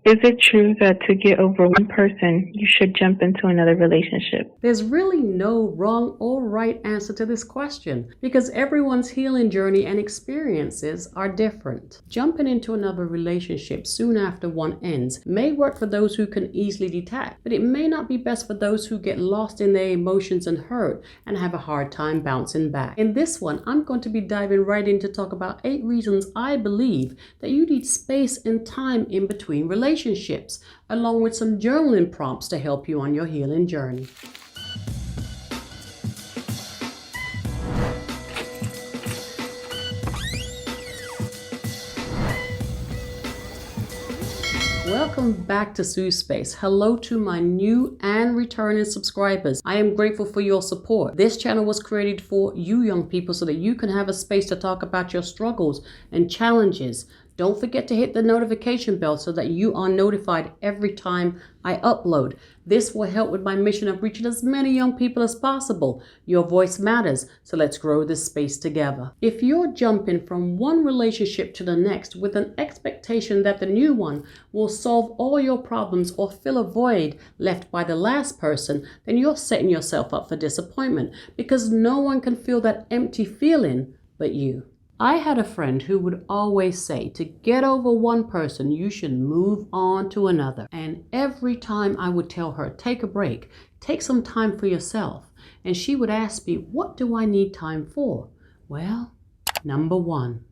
Is it true that to get over one person, you should jump into another relationship? There's really no wrong or right answer to this question because everyone's healing journey and experiences are different. Jumping into another relationship soon after one ends may work for those who can easily detach, but it may not be best for those who get lost in their emotions and hurt and have a hard time bouncing back. In this one, I'm going to be diving right in to talk about 8 reasons I believe that you need space and time in between relationships, along with some journaling prompts to help you on your healing journey. Welcome back to SuesSpace. Hello to my new and returning subscribers. I am grateful for your support. This channel was created for you young people so that you can have a space to talk about your struggles and challenges. Don't forget to hit the notification bell so that you are notified every time I upload. This will help with my mission of reaching as many young people as possible. Your voice matters, so let's grow this space together. If you're jumping from one relationship to the next with an expectation that the new one will solve all your problems or fill a void left by the last person, then you're setting yourself up for disappointment because no one can feel that empty feeling but you. I had a friend who would always say to get over one person, you should move on to another. And every time I would tell her, take a break, take some time for yourself. And she would ask me, what do I need time for? Well, number 1,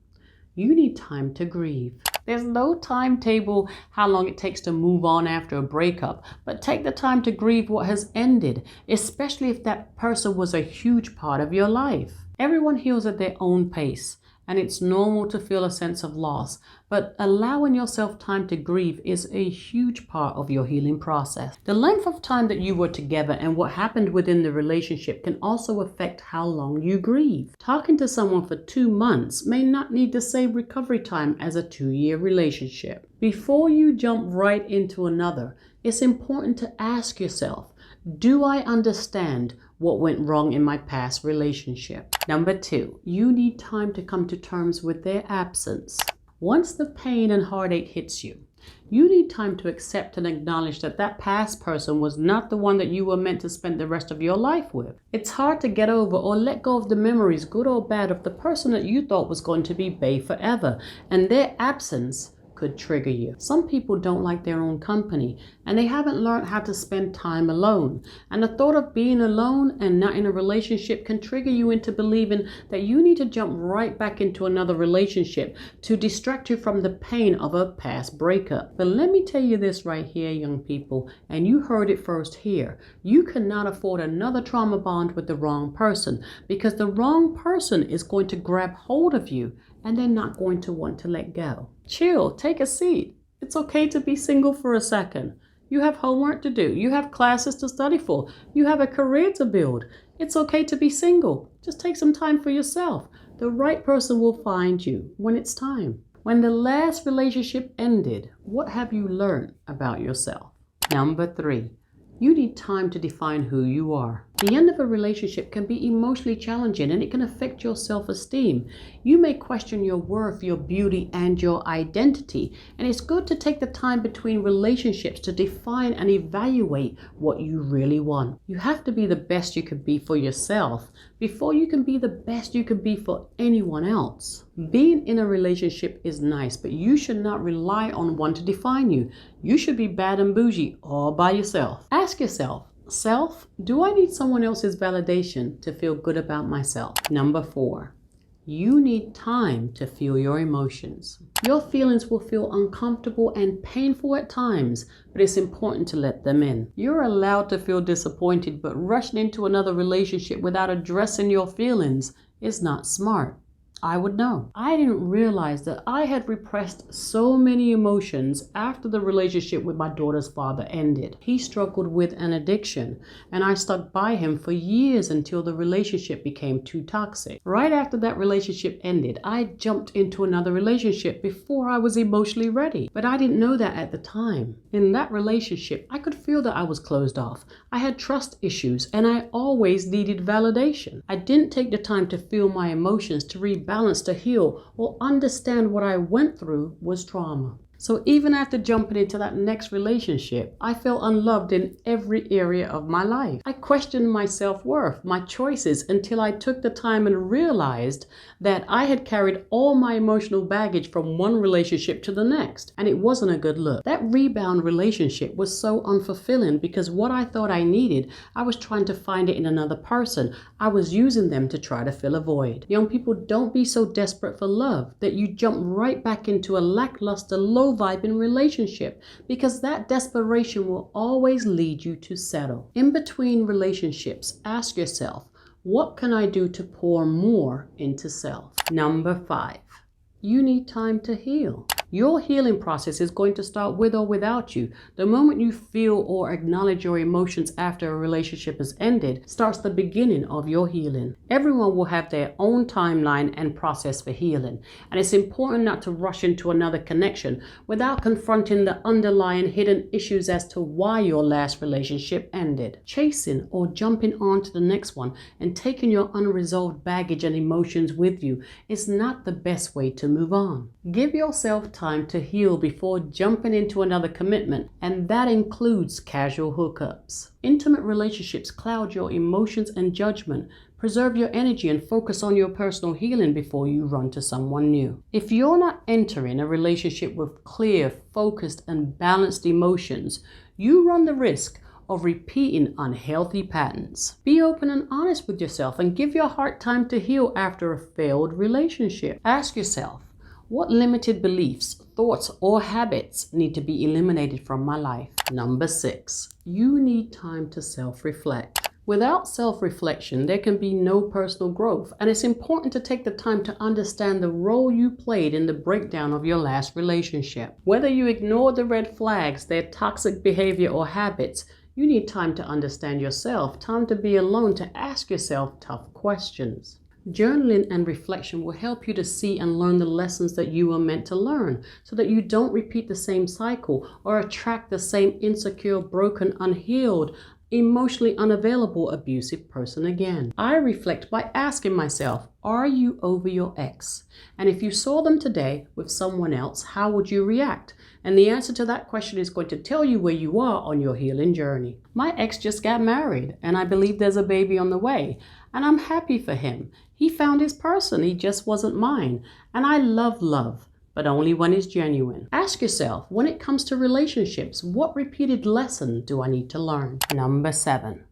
you need time to grieve. There's no timetable how long it takes to move on after a breakup, but take the time to grieve what has ended, especially if that person was a huge part of your life. Everyone heals at their own pace. And it's normal to feel a sense of loss, but allowing yourself time to grieve is a huge part of your healing process. The length of time that you were together and what happened within the relationship can also affect how long you grieve. Talking to someone for 2 months may not need the same recovery time as a 2-year relationship. Before you jump right into another, it's important to ask yourself, do I understand what went wrong in my past relationship? Number 2, you need time to come to terms with their absence. Once the pain and heartache hits you, you need time to accept and acknowledge that that past person was not the one that you were meant to spend the rest of your life with. It's hard to get over or let go of the memories, good or bad, of the person that you thought was going to be bae forever, and their absence could trigger you. Some people don't like their own company and they haven't learned how to spend time alone. And the thought of being alone and not in a relationship can trigger you into believing that you need to jump right back into another relationship to distract you from the pain of a past breakup. But let me tell you this right here, young people, and you heard it first here. You cannot afford another trauma bond with the wrong person because the wrong person is going to grab hold of you and they're not going to want to let go. Chill, take a seat. It's okay to be single for a second. You have homework to do. You have classes to study for. You have a career to build. It's okay to be single. Just take some time for yourself. The right person will find you when it's time. When the last relationship ended, what have you learned about yourself? Number 3, you need time to define who you are. The end of a relationship can be emotionally challenging and it can affect your self-esteem. You may question your worth, your beauty, and your identity. And it's good to take the time between relationships to define and evaluate what you really want. You have to be the best you can be for yourself before you can be the best you can be for anyone else. Being in a relationship is nice, but you should not rely on one to define you. You should be bad and bougie all by yourself. Ask yourself, self, do I need someone else's validation to feel good about myself? Number 4, you need time to feel your emotions. Your feelings will feel uncomfortable and painful at times, but it's important to let them in. You're allowed to feel disappointed, but rushing into another relationship without addressing your feelings is not smart. I would know. I didn't realize that I had repressed so many emotions after the relationship with my daughter's father ended. He struggled with an addiction, and I stuck by him for years until the relationship became too toxic. Right after that relationship ended, I jumped into another relationship before I was emotionally ready, but I didn't know that at the time. In that relationship, I could feel that I was closed off. I had trust issues, and I always needed validation. I didn't take the time to feel my emotions, to rebalance, to heal, or understand what I went through was trauma. So even after jumping into that next relationship, I felt unloved in every area of my life. I questioned my self-worth, my choices, until I took the time and realized that I had carried all my emotional baggage from one relationship to the next, and it wasn't a good look. That rebound relationship was so unfulfilling because what I thought I needed, I was trying to find it in another person. I was using them to try to fill a void. Young people, don't be so desperate for love that you jump right back into a lackluster, low-vibing relationship, because that desperation will always lead you to settle. In between relationships, ask yourself, what can I do to pour more into self? Number 5, you need time to heal. Your healing process is going to start with or without you. The moment you feel or acknowledge your emotions after a relationship has ended starts the beginning of your healing. Everyone will have their own timeline and process for healing, and it's important not to rush into another connection without confronting the underlying hidden issues as to why your last relationship ended. Chasing or jumping on to the next one and taking your unresolved baggage and emotions with you is not the best way to move on. Give yourself time to heal before jumping into another commitment, and that includes casual hookups. Intimate relationships cloud your emotions and judgment. Preserve your energy and focus on your personal healing before you run to someone new. If you're not entering a relationship with clear, focused, and balanced emotions, you run the risk of repeating unhealthy patterns. Be open and honest with yourself and give your heart time to heal after a failed relationship. Ask yourself, what limited beliefs, thoughts, or habits need to be eliminated from my life? Number 6, you need time to self-reflect. Without self-reflection, there can be no personal growth, and it's important to take the time to understand the role you played in the breakdown of your last relationship. Whether you ignore the red flags, their toxic behavior or habits, you need time to understand yourself, time to be alone to ask yourself tough questions. Journaling and reflection will help you to see and learn the lessons that you were meant to learn so that you don't repeat the same cycle or attract the same insecure, broken, unhealed, emotionally unavailable, abusive person again. I reflect by asking myself, are you over your ex? And if you saw them today with someone else, how would you react? And the answer to that question is going to tell you where you are on your healing journey. My ex just got married, and I believe there's a baby on the way, and I'm happy for him. He found his person, he just wasn't mine. And I love love, but only when it's genuine. Ask yourself, when it comes to relationships, what repeated lesson do I need to learn? Number 7,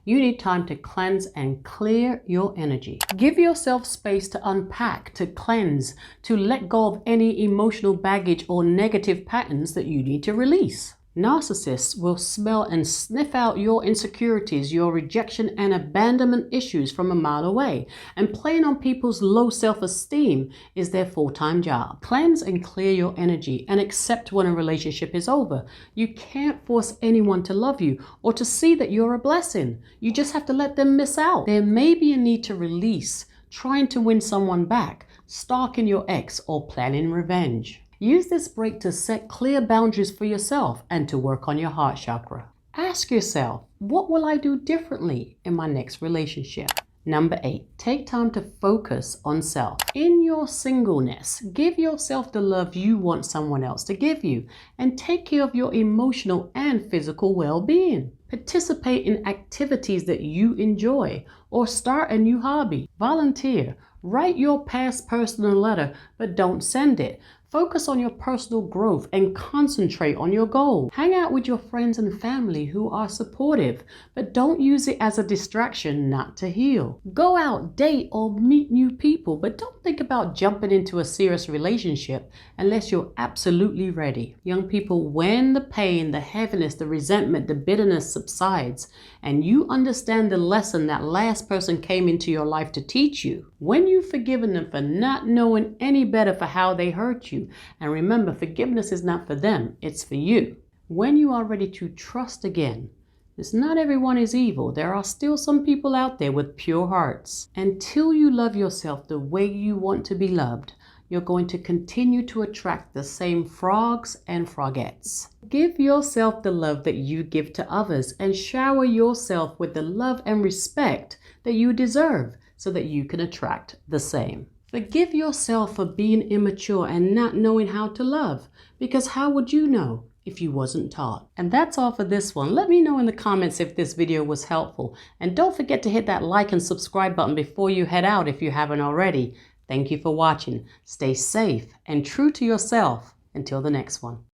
you need time to cleanse and clear your energy. Give yourself space to unpack, to cleanse, to let go of any emotional baggage or negative patterns that you need to release. Narcissists will smell and sniff out your insecurities, your rejection and abandonment issues from a mile away, and playing on people's low self-esteem is their full-time job. Cleanse and clear your energy and accept when a relationship is over. You can't force anyone to love you or to see that you're a blessing. You just have to let them miss out. There may be a need to release, trying to win someone back, stalking your ex, or planning revenge. Use this break to set clear boundaries for yourself and to work on your heart chakra. Ask yourself, what will I do differently in my next relationship? Number 8, take time to focus on self. In your singleness, give yourself the love you want someone else to give you, and take care of your emotional and physical well-being. Participate in activities that you enjoy, or start a new hobby. Volunteer. Write your past personal letter, but don't send it. Focus on your personal growth and concentrate on your goal. Hang out with your friends and family who are supportive, but don't use it as a distraction not to heal. Go out, date, or meet new people, but don't think about jumping into a serious relationship unless you're absolutely ready. Young people, when the pain, the heaviness, the resentment, the bitterness subsides, and you understand the lesson that last person came into your life to teach you, when you've forgiven them for not knowing any better for how they hurt you, and remember, forgiveness is not for them, it's for you. When you are ready to trust again, it's not everyone is evil. There are still some people out there with pure hearts. Until you love yourself the way you want to be loved, you're going to continue to attract the same frogs and frogettes. Give yourself the love that you give to others and shower yourself with the love and respect that you deserve so that you can attract the same. Forgive yourself for being immature and not knowing how to love. Because how would you know if you wasn't taught? And that's all for this one. Let me know in the comments if this video was helpful. And don't forget to hit that like and subscribe button before you head out if you haven't already. Thank you for watching. Stay safe and true to yourself until the next one.